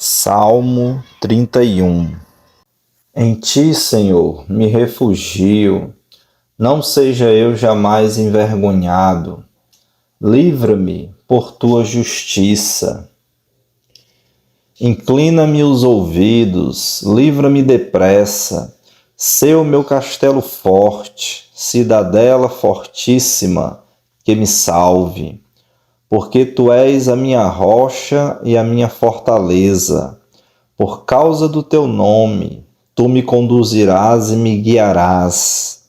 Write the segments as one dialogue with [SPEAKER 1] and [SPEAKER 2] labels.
[SPEAKER 1] Salmo 31. Em ti, Senhor, me refugio, não seja eu jamais envergonhado. Livra-me por tua justiça. Inclina-me os ouvidos, livra-me depressa. Sê o meu castelo forte, cidadela fortíssima, que me salve. Porque tu és a minha rocha e a minha fortaleza. Por causa do teu nome, tu me conduzirás e me guiarás.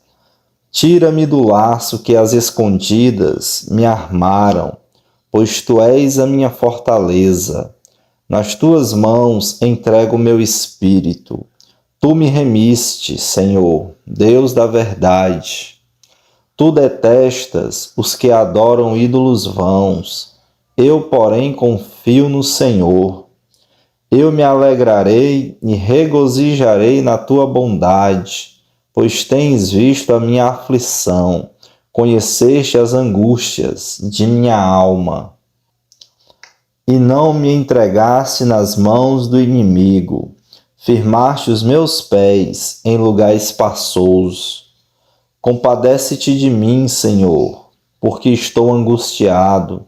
[SPEAKER 1] Tira-me do laço que as escondidas me armaram, pois tu és a minha fortaleza. Nas tuas mãos entrego o meu espírito. Tu me remiste, Senhor, Deus da verdade. Tu detestas os que adoram ídolos vãos. Eu, porém, confio no Senhor. Eu me alegrarei e regozijarei na tua bondade, pois tens visto a minha aflição, conheceste as angústias de minha alma. E não me entregaste nas mãos do inimigo, firmaste os meus pés em lugar espaçoso. Compadece-te de mim, Senhor, porque estou angustiado.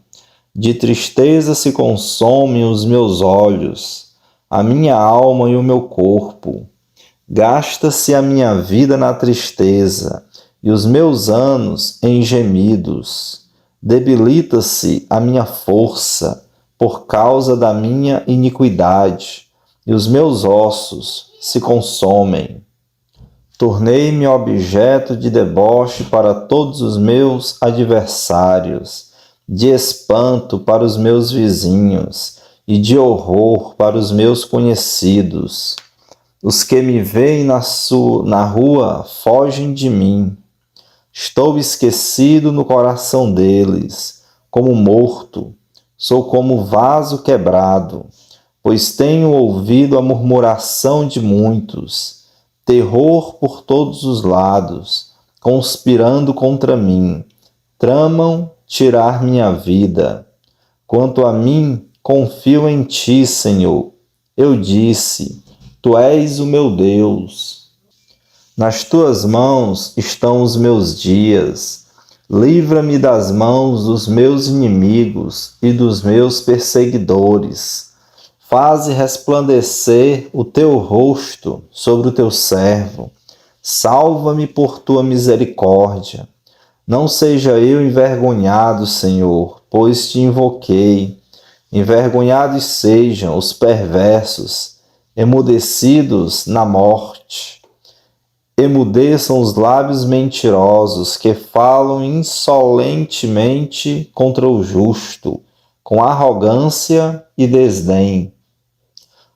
[SPEAKER 1] De tristeza se consomem os meus olhos, a minha alma e o meu corpo. Gasta-se a minha vida na tristeza e os meus anos em gemidos. Debilita-se a minha força por causa da minha iniquidade, e os meus ossos se consomem. Tornei-me objeto de deboche para todos os meus adversários, de espanto para os meus vizinhos e de horror para os meus conhecidos. Os que me veem na rua fogem de mim. Estou esquecido no coração deles, como morto, sou como vaso quebrado, pois tenho ouvido a murmuração de muitos. Terror por todos os lados, conspirando contra mim, tramam tirar minha vida. Quanto a mim, confio em ti, Senhor. Eu disse, tu és o meu Deus. Nas tuas mãos estão os meus dias. Livra-me das mãos dos meus inimigos e dos meus perseguidores. Faze resplandecer o teu rosto sobre o teu servo. Salva-me por tua misericórdia. Não seja eu envergonhado, Senhor, pois te invoquei. Envergonhados sejam os perversos, emudecidos na morte. Emudeçam os lábios mentirosos que falam insolentemente contra o justo, com arrogância e desdém.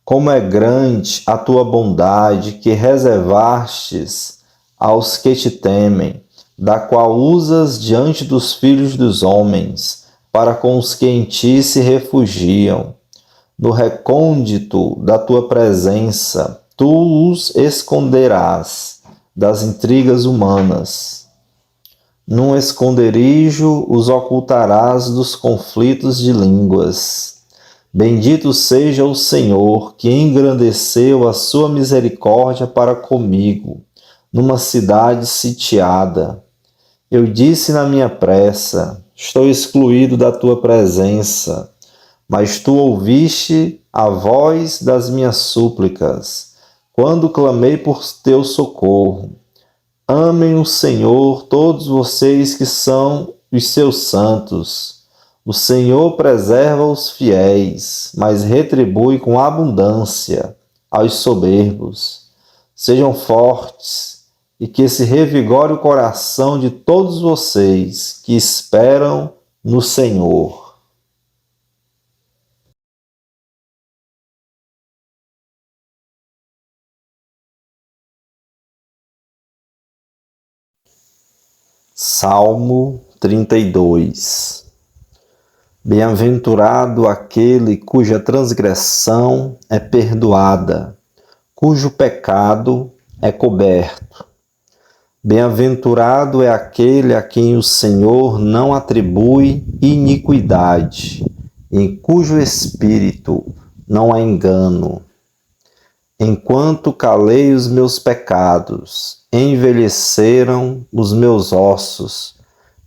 [SPEAKER 1] Como é grande a tua bondade que reservastes aos que te temem, da qual usas diante dos filhos dos homens, para com os que em ti se refugiam. No recôndito da tua presença, tu os esconderás das intrigas humanas. Num esconderijo os ocultarás dos conflitos de línguas. Bendito seja o Senhor, que engrandeceu a sua misericórdia para comigo, numa cidade sitiada. Eu disse na minha pressa, estou excluído da tua presença, mas tu ouviste a voz das minhas súplicas, quando clamei por teu socorro. Amem o Senhor todos vocês que são os seus santos. O Senhor preserva os fiéis, mas retribui com abundância aos soberbos. Sejam fortes e que se revigore o coração de todos vocês que esperam no Senhor. Salmo 32. Bem-aventurado aquele cuja transgressão é perdoada, cujo pecado é coberto. Bem-aventurado é aquele a quem o Senhor não atribui iniquidade, em cujo espírito não há engano. Enquanto calei os meus pecados, envelheceram os meus ossos,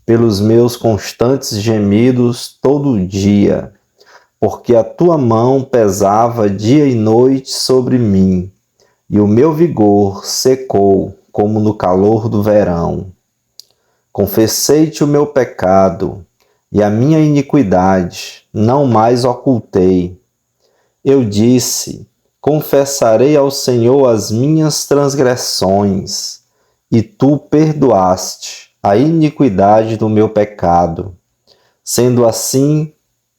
[SPEAKER 1] pelos meus constantes gemidos todo dia, porque a tua mão pesava dia e noite sobre mim, e o meu vigor secou como no calor do verão. Confessei-te o meu pecado, e a minha iniquidade não mais ocultei. Eu disse: confessarei ao Senhor as minhas transgressões, e tu perdoaste a iniquidade do meu pecado. Sendo assim,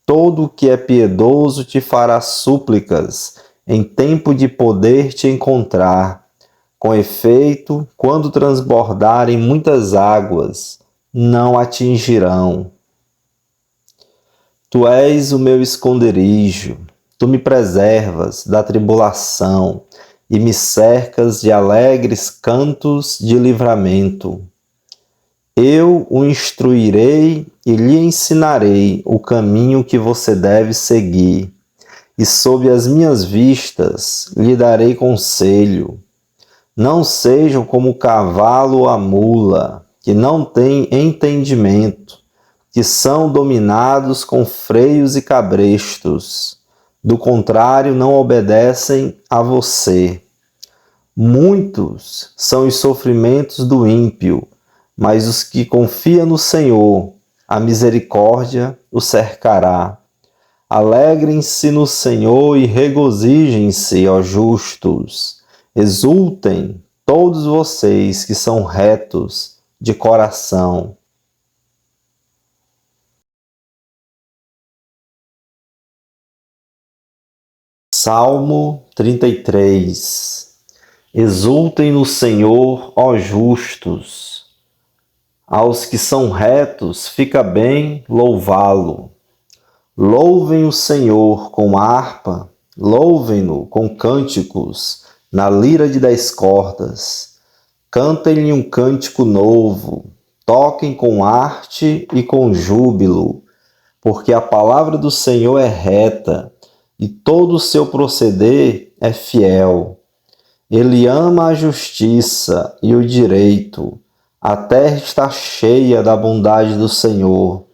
[SPEAKER 1] todo o que é piedoso te fará súplicas em tempo de poder te encontrar. Com efeito, quando transbordarem muitas águas, não atingirão. Tu és o meu esconderijo, tu me preservas da tribulação e me cercas de alegres cantos de livramento. Eu o instruirei e lhe ensinarei o caminho que você deve seguir, e sob as minhas vistas lhe darei conselho. Não sejam como o cavalo ou a mula, que não têm entendimento, que são dominados com freios e cabrestos. Do contrário, não obedecem a você. Muitos são os sofrimentos do ímpio, mas os que confiam no Senhor, a misericórdia o cercará. Alegrem-se no Senhor e regozijem-se, ó justos. Exultem todos vocês que são retos de coração. Salmo 33. Exultem no Senhor, ó justos. Aos que são retos, fica bem louvá-lo. Louvem o Senhor com harpa, louvem-no com cânticos, na lira de 10 cordas. Cantem-lhe um cântico novo, toquem com arte e com júbilo, porque a palavra do Senhor é reta, e todo o seu proceder é fiel. Ele ama a justiça e o direito. A terra está cheia da bondade do Senhor.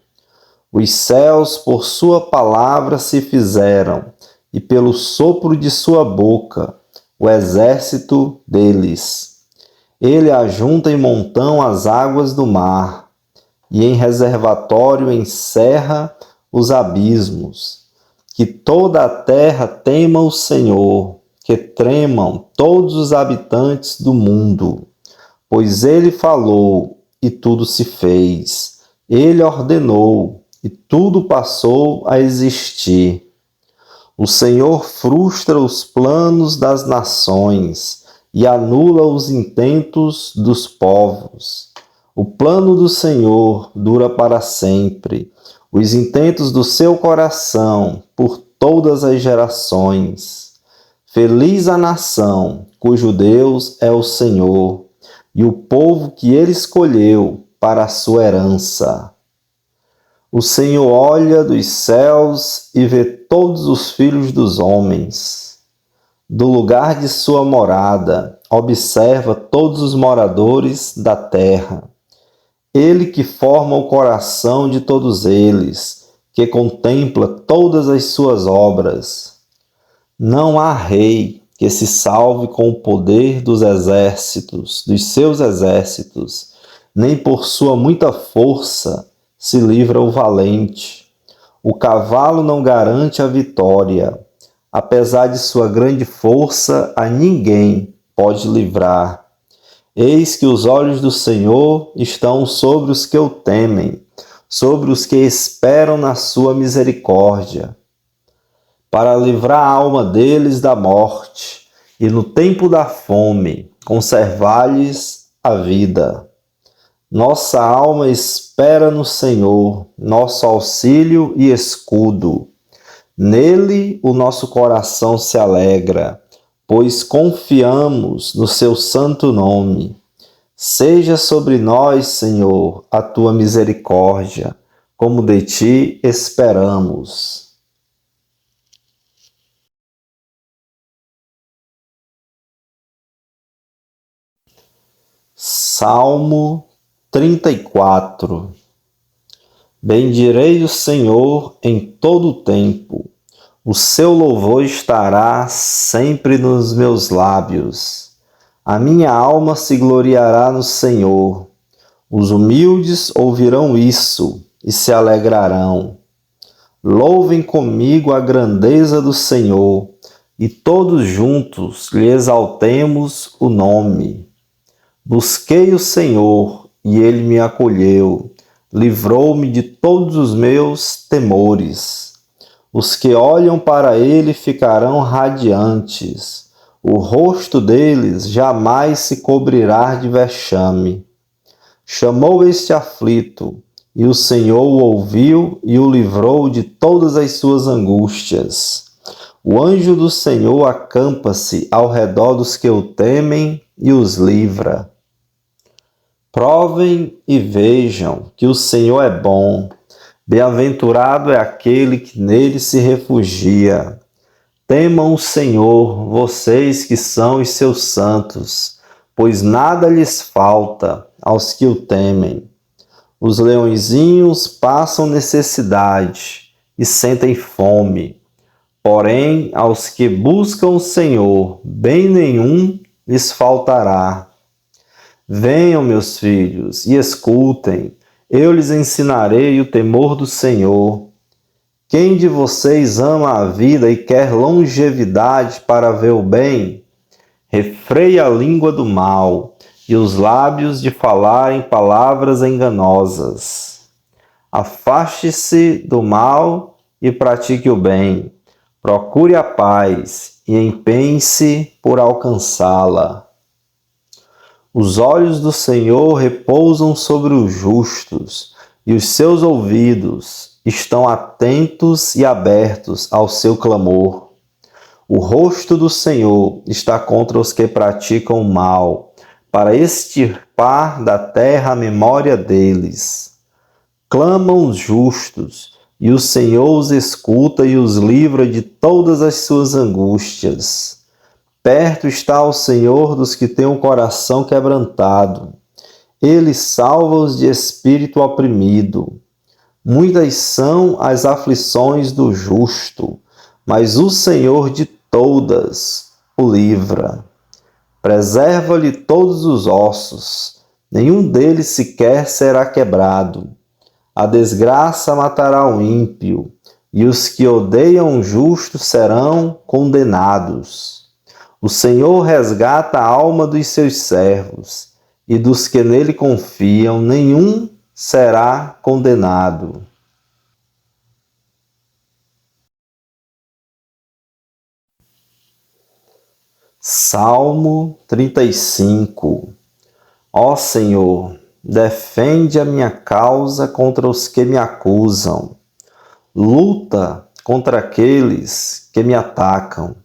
[SPEAKER 1] Os céus por sua palavra se fizeram, e pelo sopro de sua boca, o exército deles. Ele ajunta em montão as águas do mar, e em reservatório encerra os abismos. Que toda a terra tema o Senhor, que tremam todos os habitantes do mundo. Pois ele falou, e tudo se fez. Ele ordenou, e tudo passou a existir. O Senhor frustra os planos das nações e anula os intentos dos povos. O plano do Senhor dura para sempre, os intentos do seu coração por todas as gerações. Feliz a nação cujo Deus é o Senhor, e o povo que ele escolheu para a sua herança. O Senhor olha dos céus e vê todos os filhos dos homens. Do lugar de sua morada, observa todos os moradores da terra. Ele que forma o coração de todos eles, que contempla todas as suas obras. Não há rei que se salve com o poder dos seus exércitos, nem por sua muita força se livra o valente. O cavalo não garante a vitória. Apesar de sua grande força, a ninguém pode livrar. Eis que os olhos do Senhor estão sobre os que o temem, sobre os que esperam na sua misericórdia, para livrar a alma deles da morte e no tempo da fome conservar-lhes a vida. Nossa alma espera no Senhor, nosso auxílio e escudo. Nele o nosso coração se alegra, pois confiamos no seu santo nome. Seja sobre nós, Senhor, a tua misericórdia, como de ti esperamos. Salmo 34. Bendirei o Senhor em todo o tempo, o seu louvor estará sempre nos meus lábios. A minha alma se gloriará no Senhor. Os humildes ouvirão isso e se alegrarão. Louvem comigo a grandeza do Senhor, e todos juntos lhe exaltemos o nome. Busquei o Senhor, e ele me acolheu, livrou-me de todos os meus temores. Os que olham para ele ficarão radiantes, o rosto deles jamais se cobrirá de vexame. Chamou este aflito, e o Senhor o ouviu e o livrou de todas as suas angústias. O anjo do Senhor acampa-se ao redor dos que o temem e os livra. Provem e vejam que o Senhor é bom. Bem-aventurado é aquele que nele se refugia. Temam o Senhor, vocês que são os seus santos, pois nada lhes falta aos que o temem. Os leõezinhos passam necessidade e sentem fome, porém aos que buscam o Senhor, bem nenhum lhes faltará. Venham, meus filhos, e escutem, eu lhes ensinarei o temor do Senhor. Quem de vocês ama a vida e quer longevidade para ver o bem? Refreie a língua do mal e os lábios de falarem palavras enganosas. Afaste-se do mal e pratique o bem. Procure a paz e empenhe-se por alcançá-la. Os olhos do Senhor repousam sobre os justos, e os seus ouvidos estão atentos e abertos ao seu clamor. O rosto do Senhor está contra os que praticam o mal, para extirpar da terra a memória deles. Clamam os justos, e o Senhor os escuta e os livra de todas as suas angústias. Perto está o Senhor dos que têm o coração quebrantado. Ele salva-os de espírito oprimido. Muitas são as aflições do justo, mas o Senhor de todas o livra. Preserva-lhe todos os ossos, nenhum deles sequer será quebrado. A desgraça matará o ímpio, e os que odeiam o justo serão condenados. O Senhor resgata a alma dos seus servos, e dos que nele confiam, nenhum será condenado. Salmo 35. Ó Senhor, defende a minha causa contra os que me acusam. Luta contra aqueles que me atacam.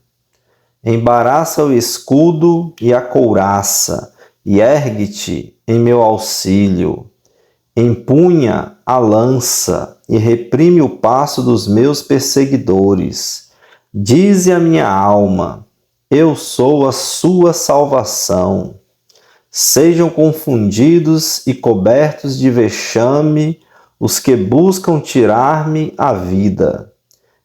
[SPEAKER 1] Embaraça o escudo e a couraça, e ergue-te em meu auxílio. Empunha a lança e reprime o passo dos meus perseguidores. Dize a minha alma: eu sou a sua salvação. Sejam confundidos e cobertos de vexame os que buscam tirar-me a vida.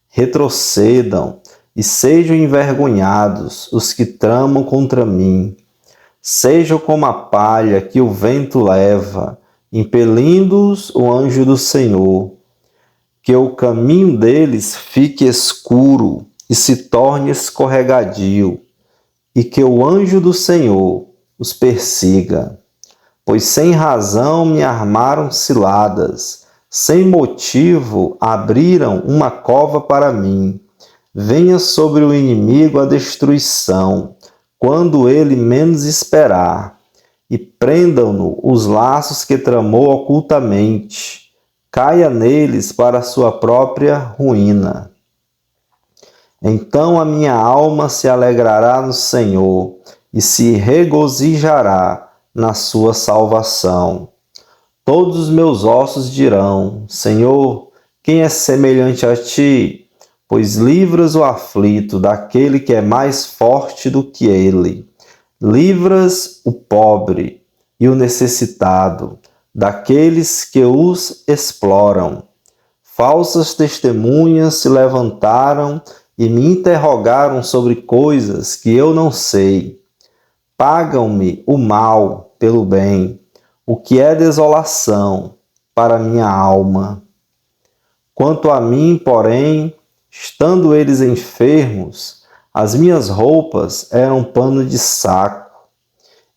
[SPEAKER 1] Retrocedam e sejam envergonhados os que tramam contra mim. Sejam como a palha que o vento leva, impelindo-os o anjo do Senhor. Que o caminho deles fique escuro e se torne escorregadio, e que o anjo do Senhor os persiga. Pois sem razão me armaram ciladas, sem motivo abriram uma cova para mim. Venha sobre o inimigo a destruição, quando ele menos esperar, e prendam-no os laços que tramou ocultamente. Caia neles para a sua própria ruína. Então a minha alma se alegrará no Senhor e se regozijará na sua salvação. Todos os meus ossos dirão: Senhor, quem é semelhante a ti? Pois livras o aflito daquele que é mais forte do que ele. Livras o pobre e o necessitado, daqueles que os exploram. Falsas testemunhas se levantaram e me interrogaram sobre coisas que eu não sei. Pagam-me o mal pelo bem, o que é desolação para minha alma. Quanto a mim, porém, estando eles enfermos, as minhas roupas eram pano de saco.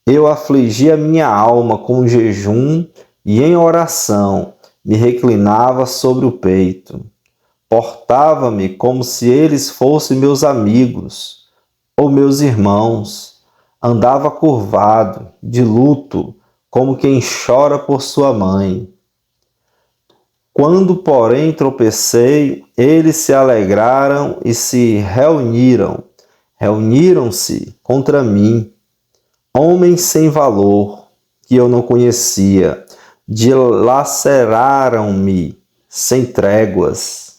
[SPEAKER 1] Eu afligi a minha alma com jejum e em oração me reclinava sobre o peito. Portava-me como se eles fossem meus amigos ou meus irmãos. Andava curvado, de luto, como quem chora por sua mãe. Quando, porém, tropecei, eles se alegraram e se reuniram-se contra mim. Homens sem valor, que eu não conhecia, dilaceraram-me sem tréguas.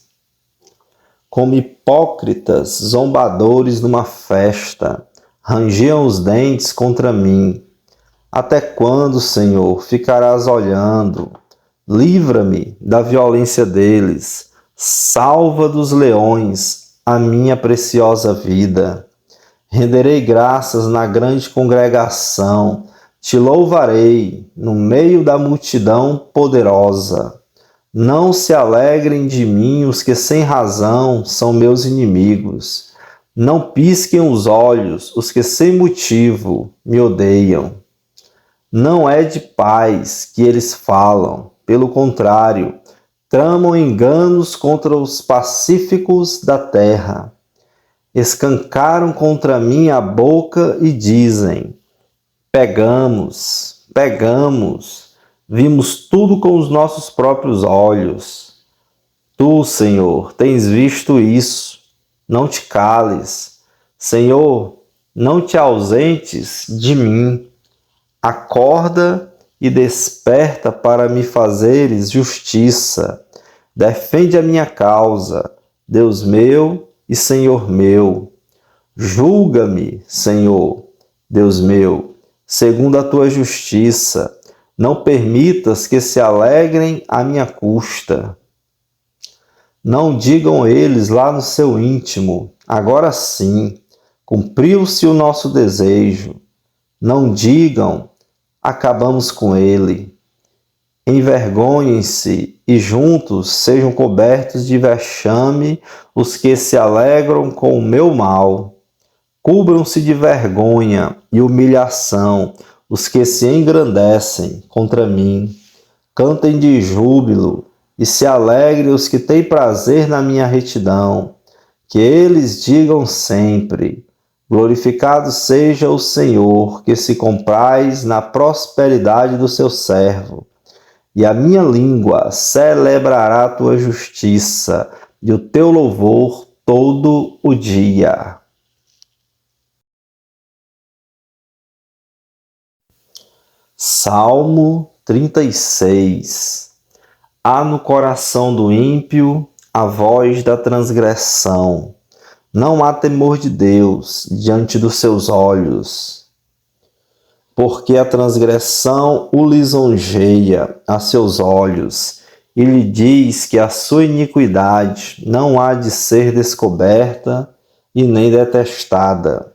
[SPEAKER 1] Como hipócritas zombadores numa festa, rangiam os dentes contra mim. Até quando, Senhor, ficarás olhando? Livra-me da violência deles. Salva dos leões a minha preciosa vida. Renderei graças na grande congregação. Te louvarei no meio da multidão poderosa. Não se alegrem de mim os que sem razão são meus inimigos. Não pisquem os olhos os que sem motivo me odeiam. Não é de paz que eles falam, pelo contrário, tramam enganos contra os pacíficos da terra. Escancaram contra mim a boca e dizem: pegamos, vimos tudo com os nossos próprios olhos. Tu, Senhor, tens visto isso, não te cales. Senhor, não te ausentes de mim. Acorda e desperta para me fazeres justiça. Defende a minha causa, Deus meu e Senhor meu. Julga-me, Senhor, Deus meu, segundo a tua justiça. Não permitas que se alegrem à minha custa. Não digam eles lá no seu íntimo: agora sim, cumpriu-se o nosso desejo. Não digam: acabamos com ele. Envergonhem-se e juntos sejam cobertos de vexame os que se alegram com o meu mal. Cubram-se de vergonha e humilhação os que se engrandecem contra mim. Cantem de júbilo e se alegrem os que têm prazer na minha retidão. Que eles digam sempre: glorificado seja o Senhor, que se compraz na prosperidade do seu servo. E a minha língua celebrará a tua justiça e o teu louvor todo o dia. Salmo 36. Há no coração do ímpio a voz da transgressão. Não há temor de Deus diante dos seus olhos. Porque a transgressão o lisonjeia a seus olhos, e lhe diz que a sua iniquidade não há de ser descoberta e nem detestada.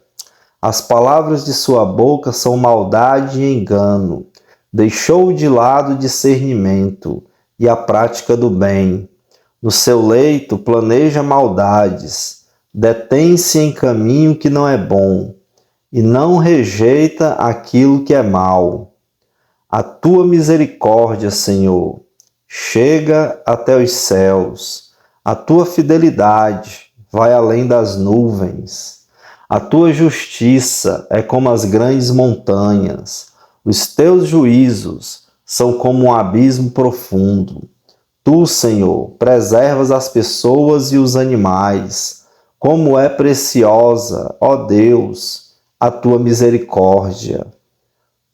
[SPEAKER 1] As palavras de sua boca são maldade e engano. Deixou de lado o discernimento e a prática do bem. No seu leito planeja maldades, detém-se em caminho que não é bom, e não rejeita aquilo que é mal. A tua misericórdia, Senhor, chega até os céus. A tua fidelidade vai além das nuvens. A tua justiça é como as grandes montanhas. Os teus juízos são como um abismo profundo. Tu, Senhor, preservas as pessoas e os animais. Como é preciosa, ó Deus, a tua misericórdia.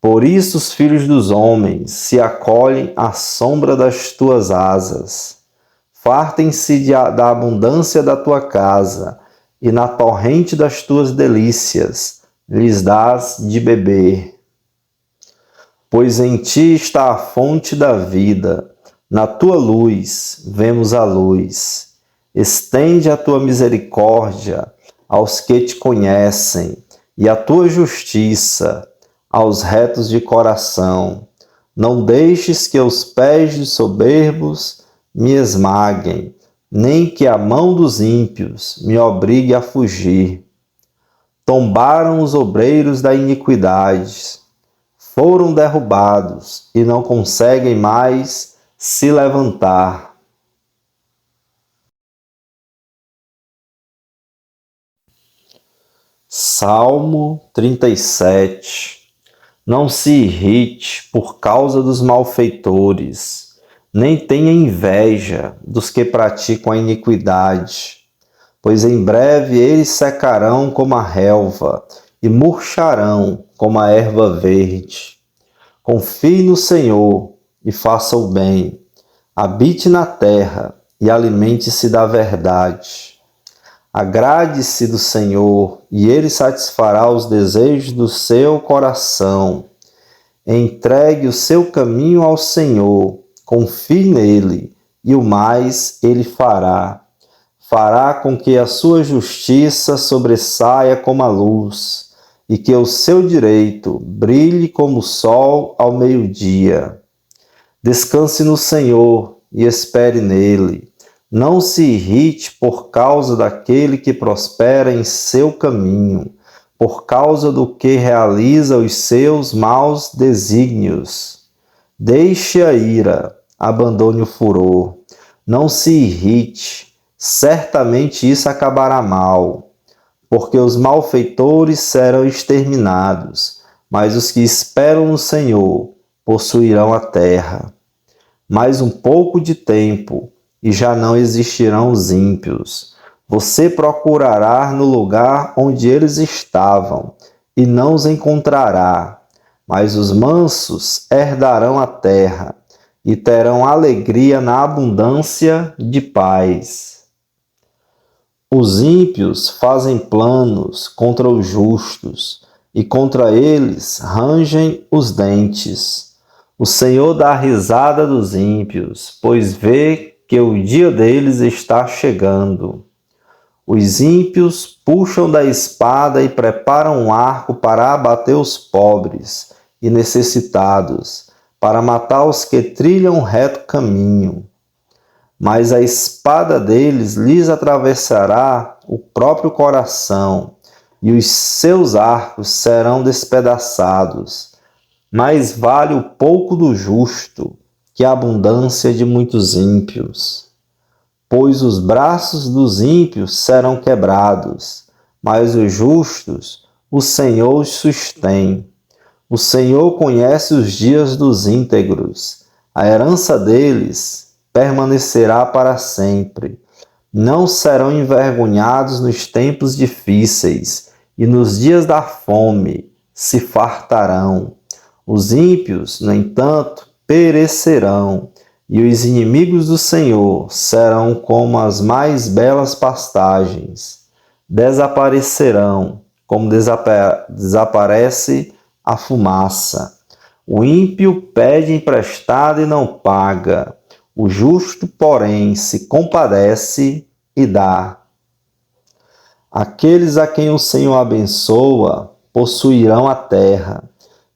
[SPEAKER 1] Por isso os filhos dos homens se acolhem à sombra das tuas asas. Fartem-se da abundância da tua casa, e na torrente das tuas delícias lhes dás de beber. Pois em ti está a fonte da vida, na tua luz vemos a luz. Estende a tua misericórdia aos que te conhecem, e a tua justiça aos retos de coração. Não deixes que os pés de soberbos me esmaguem, nem que a mão dos ímpios me obrigue a fugir. Tombaram os obreiros da iniquidade, foram derrubados e não conseguem mais se levantar. Salmo 37. Não se irrite por causa dos malfeitores, nem tenha inveja dos que praticam a iniquidade, pois em breve eles secarão como a relva e murcharão como a erva verde. Confie no Senhor e faça o bem, habite na terra e alimente-se da verdade. Agrade-se do Senhor, e Ele satisfará os desejos do seu coração. Entregue o seu caminho ao Senhor, confie nele, e o mais Ele fará. Fará com que a sua justiça sobressaia como a luz, e que o seu direito brilhe como o sol ao meio-dia. Descanse no Senhor e espere nele. Não se irrite por causa daquele que prospera em seu caminho, por causa do que realiza os seus maus desígnios. Deixe a ira, abandone o furor. Não se irrite, certamente isso acabará mal, porque os malfeitores serão exterminados, mas os que esperam no Senhor possuirão a terra. Mais um pouco de tempo, e já não existirão os ímpios. Você procurará no lugar onde eles estavam, e não os encontrará. Mas os mansos herdarão a terra, e terão alegria na abundância de paz. Os ímpios fazem planos contra os justos, e contra eles rangem os dentes. O Senhor dá risada dos ímpios, pois vê que o dia deles está chegando. Os ímpios puxam da espada e preparam um arco para abater os pobres e necessitados, para matar os que trilham um reto caminho. Mas a espada deles lhes atravessará o próprio coração, e os seus arcos serão despedaçados. Mais vale o pouco do justo que a abundância de muitos ímpios. Pois os braços dos ímpios serão quebrados, mas os justos o Senhor os sustém. O Senhor conhece os dias dos íntegros, a herança deles permanecerá para sempre. Não serão envergonhados nos tempos difíceis, e nos dias da fome se fartarão. Os ímpios, no entanto, perecerão, e os inimigos do Senhor serão como as mais belas pastagens. Desaparecerão, como desaparece a fumaça. O ímpio pede emprestado e não paga. O justo, porém, se compadece e dá. Aqueles a quem o Senhor abençoa possuirão a terra,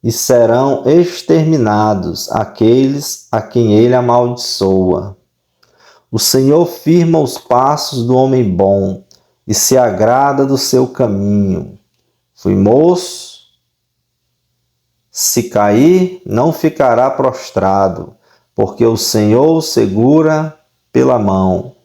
[SPEAKER 1] e serão exterminados aqueles a quem ele amaldiçoa. O Senhor firma os passos do homem bom e se agrada do seu caminho. Fui moço, se cair, não ficará prostrado, porque o Senhor o segura pela mão.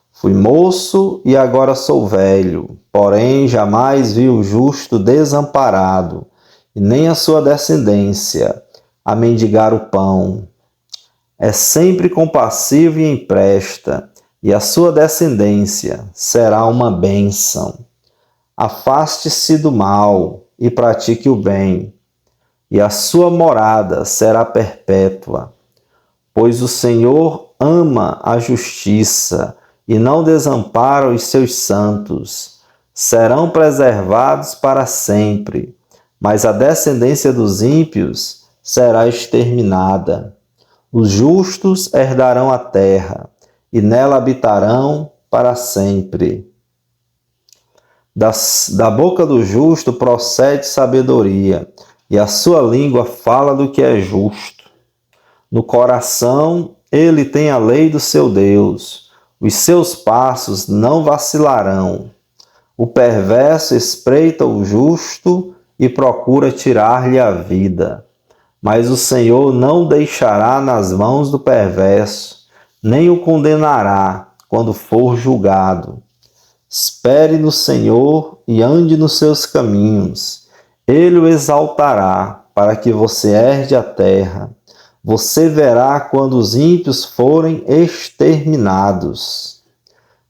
[SPEAKER 1] Fui moço e agora sou velho, porém jamais vi o justo desamparado, e nem a sua descendência a mendigar o pão. É sempre compassivo e empresta, e a sua descendência será uma bênção. Afaste-se do mal e pratique o bem, e a sua morada será perpétua. Pois o Senhor ama a justiça e não desampara os seus santos. Serão preservados para sempre, mas a descendência dos ímpios será exterminada. Os justos herdarão a terra, e nela habitarão para sempre. Da boca do justo procede sabedoria, e a sua língua fala do que é justo. No coração ele tem a lei do seu Deus, os seus passos não vacilarão. O perverso espreita o justo e procura tirar-lhe a vida. Mas o Senhor não deixará nas mãos do perverso, nem o condenará quando for julgado. Espere no Senhor e ande nos seus caminhos. Ele o exaltará para que você herde a terra. Você verá quando os ímpios forem exterminados.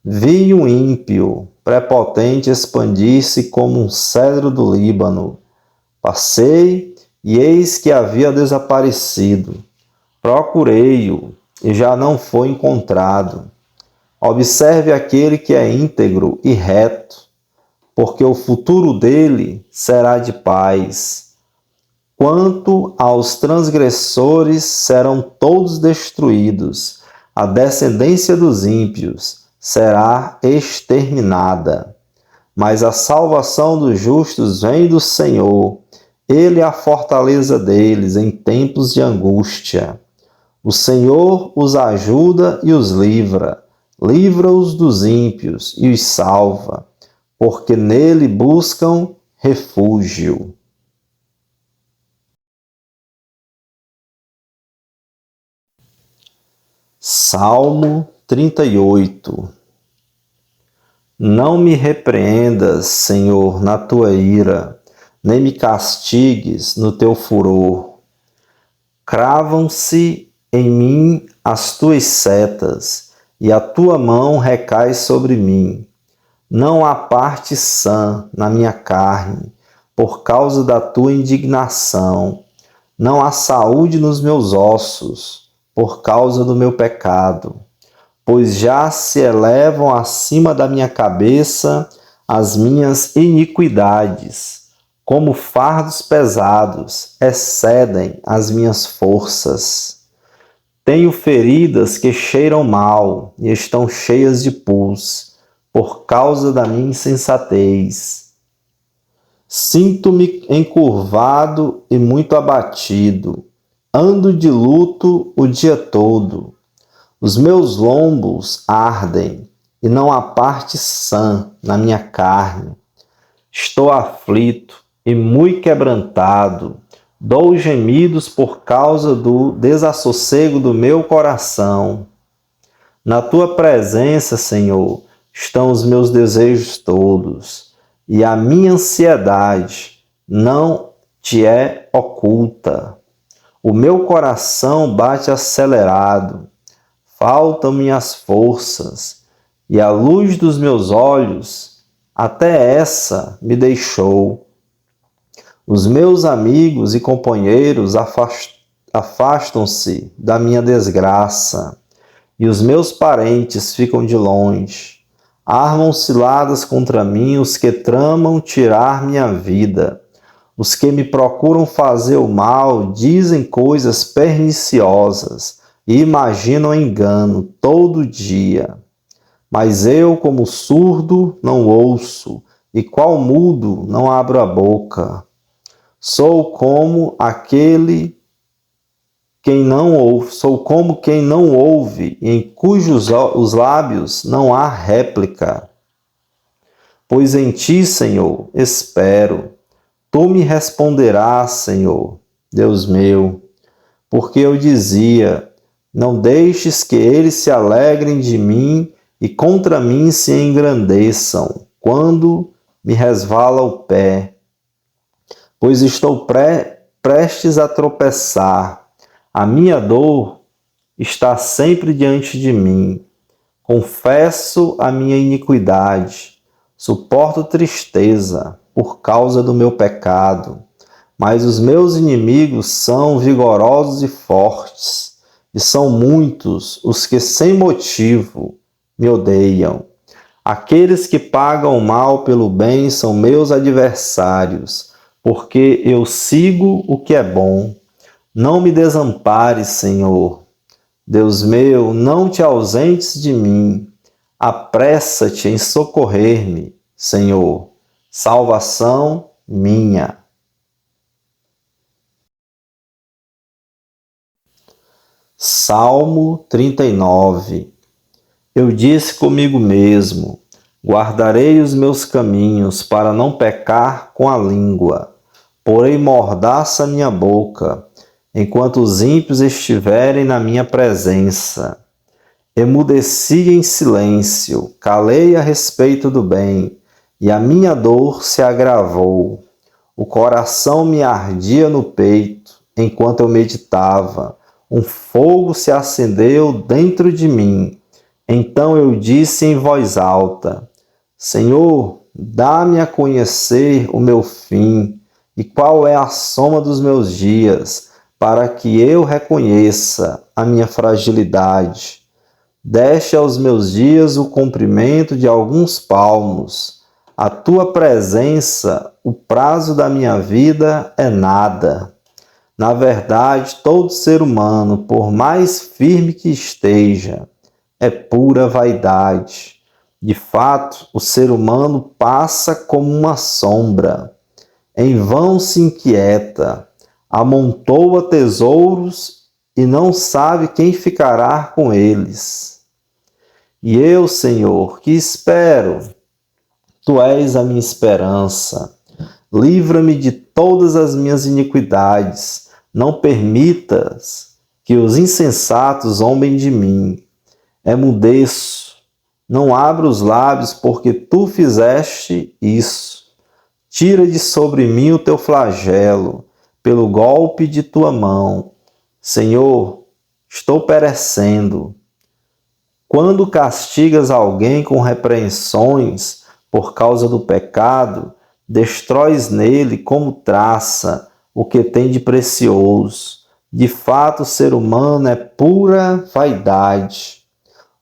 [SPEAKER 1] Vi um ímpio prepotente expandir-se como um cedro do Líbano. Passei e eis que havia desaparecido. Procurei-o e já não foi encontrado. Observe aquele que é íntegro e reto, porque o futuro dele será de paz. Quanto aos transgressores, serão todos destruídos. A descendência dos ímpios será exterminada. Mas a salvação dos justos vem do Senhor. Ele é a fortaleza deles em tempos de angústia. O Senhor os ajuda e os livra. Livra-os dos ímpios e os salva, porque nele buscam refúgio. Salmo 38. Não me repreendas, Senhor, na tua ira, nem me castigues no teu furor. Cravam-se em mim as tuas setas, e a tua mão recai sobre mim. Não há parte sã na minha carne, por causa da tua indignação. Não há saúde nos meus ossos, por causa do meu pecado. Pois já se elevam acima da minha cabeça as minhas iniquidades. Como fardos pesados, excedem as minhas forças. Tenho feridas que cheiram mal e estão cheias de pus, por causa da minha insensatez. Sinto-me encurvado e muito abatido. Ando de luto o dia todo. Os meus lombos ardem e não há parte sã na minha carne. Estou aflito e muito quebrantado. Dou gemidos por causa do desassossego do meu coração. Na tua presença, Senhor, estão os meus desejos todos, e a minha ansiedade não te é oculta. O meu coração bate acelerado, faltam-me as forças, e a luz dos meus olhos, até essa me deixou. Os meus amigos e companheiros afastam-se da minha desgraça, e os meus parentes ficam de longe. Armam ciladas contra mim os que tramam tirar minha vida. Os que me procuram fazer o mal dizem coisas perniciosas e imaginam engano todo dia. Mas eu, como surdo, não ouço, e qual mudo, não abro a boca. Sou como quem não ouve, e em cujos os lábios não há réplica. Pois em ti, Senhor, espero. Tu me responderás, Senhor, Deus meu, porque eu dizia: não deixes que eles se alegrem de mim e contra mim se engrandeçam, quando me resvala o pé. Pois estou prestes a tropeçar. A minha dor está sempre diante de mim. Confesso a minha iniquidade. Suporto tristeza por causa do meu pecado. Mas os meus inimigos são vigorosos e fortes, e são muitos os que sem motivo me odeiam. Aqueles que pagam o mal pelo bem são meus adversários, porque eu sigo o que é bom. Não me desampares, Senhor. Deus meu, não te ausentes de mim. Apressa-te em socorrer-me, Senhor. Salvação minha. Salmo 39. Eu disse comigo mesmo: guardarei os meus caminhos para não pecar com a língua. Porei mordaça a minha boca, enquanto os ímpios estiverem na minha presença. Emudeci em silêncio, calei a respeito do bem, e a minha dor se agravou. O coração me ardia no peito, enquanto eu meditava. Um fogo se acendeu dentro de mim. Então eu disse em voz alta: Senhor, dá-me a conhecer o meu fim e qual é a soma dos meus dias, para que eu reconheça a minha fragilidade. Deste aos meus dias o comprimento de alguns palmos. A tua presença, o prazo da minha vida é nada. Na verdade, todo ser humano, por mais firme que esteja, é pura vaidade. De fato, o ser humano passa como uma sombra. Em vão se inquieta, amontoa tesouros e não sabe quem ficará com eles. E eu, Senhor, que espero? Tu és a minha esperança. Livra-me de todas as minhas iniquidades. Não permitas que os insensatos zombem de mim. Emudeço, não abro os lábios, porque tu fizeste isso. Tira de sobre mim o teu flagelo, pelo golpe de tua mão. Senhor, estou perecendo. Quando castigas alguém com repreensões por causa do pecado, destróis nele como traça o que tem de precioso. De fato, o ser humano é pura vaidade.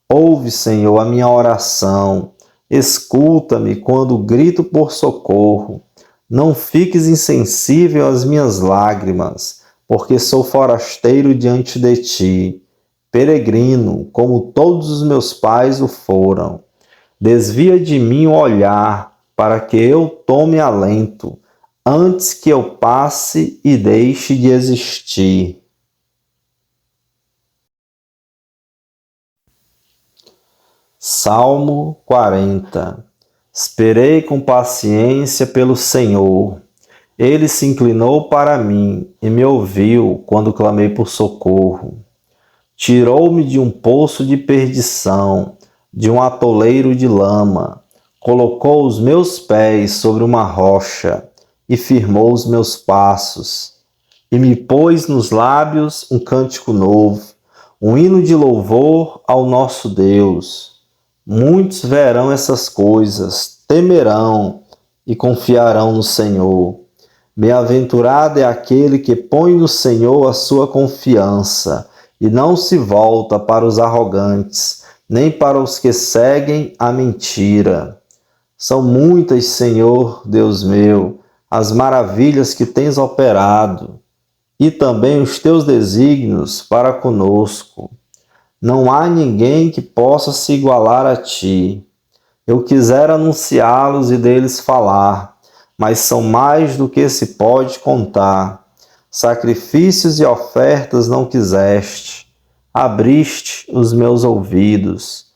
[SPEAKER 1] Ouve, Senhor, a minha oração. Escuta-me quando grito por socorro. Não fiques insensível às minhas lágrimas, porque sou forasteiro diante de ti, peregrino, como todos os meus pais o foram. Desvia de mim o olhar, para que eu tome alento, antes que eu passe e deixe de existir. Salmo 40. Esperei com paciência pelo Senhor. Ele se inclinou para mim e me ouviu quando clamei por socorro. Tirou-me de um poço de perdição, de um atoleiro de lama. Colocou os meus pés sobre uma rocha e firmou os meus passos. E me pôs nos lábios um cântico novo, um hino de louvor ao nosso Deus. Muitos verão essas coisas, temerão e confiarão no Senhor. Bem-aventurado é aquele que põe no Senhor a sua confiança e não se volta para os arrogantes, nem para os que seguem a mentira. São muitas, Senhor, Deus meu, as maravilhas que tens operado, e também os teus desígnios para conosco. Não há ninguém que possa se igualar a ti. Eu quisera anunciá-los e deles falar, mas são mais do que se pode contar. Sacrifícios e ofertas não quiseste, abriste os meus ouvidos.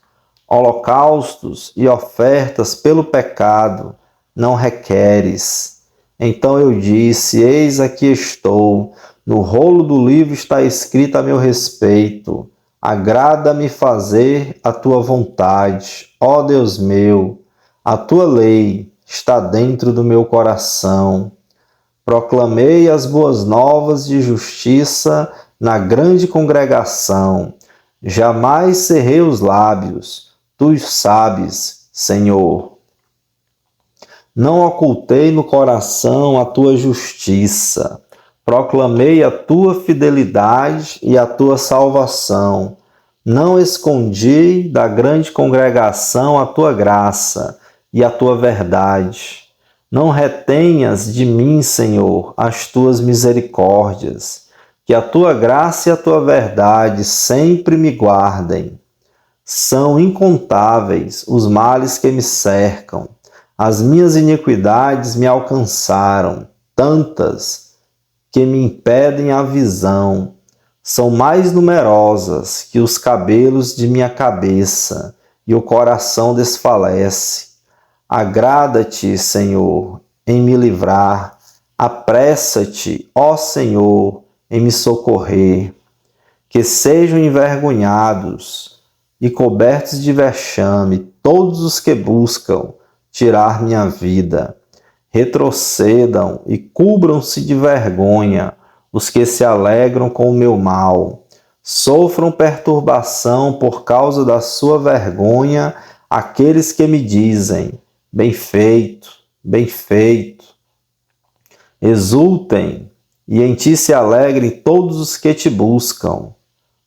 [SPEAKER 1] Holocaustos e ofertas pelo pecado não requeres. Então eu disse: eis aqui estou, no rolo do livro está escrito a meu respeito. Agrada-me fazer a tua vontade, ó Deus meu. A tua lei está dentro do meu coração. Proclamei as boas novas de justiça na grande congregação. Jamais cerrei os lábios, tu o sabes, Senhor. Não ocultei no coração a tua justiça. Proclamei a tua fidelidade e a tua salvação. Não escondi da grande congregação a tua graça e a tua verdade. Não retenhas de mim, Senhor, as tuas misericórdias. Que a tua graça e a tua verdade sempre me guardem. São incontáveis os males que me cercam. As minhas iniquidades me alcançaram, tantas que me impedem a visão. São mais numerosas que os cabelos de minha cabeça, e o coração desfalece. Agrada-te, Senhor, em me livrar. Apressa-te, ó Senhor, em me socorrer. Que sejam envergonhados e cobertos de vexame todos os que buscam tirar minha vida. Retrocedam e cubram-se de vergonha os que se alegram com o meu mal. Sofram perturbação por causa da sua vergonha aqueles que me dizem: bem feito, bem feito. Exultem e em ti se alegrem todos os que te buscam.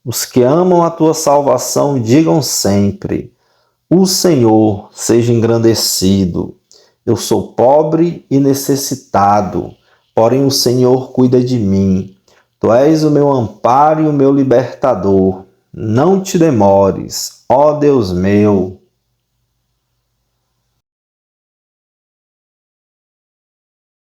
[SPEAKER 1] Os que amam a tua salvação digam sempre: o Senhor seja engrandecido. Eu sou pobre e necessitado, porém o Senhor cuida de mim. Tu és o meu amparo e o meu libertador. Não te demores, ó Deus meu.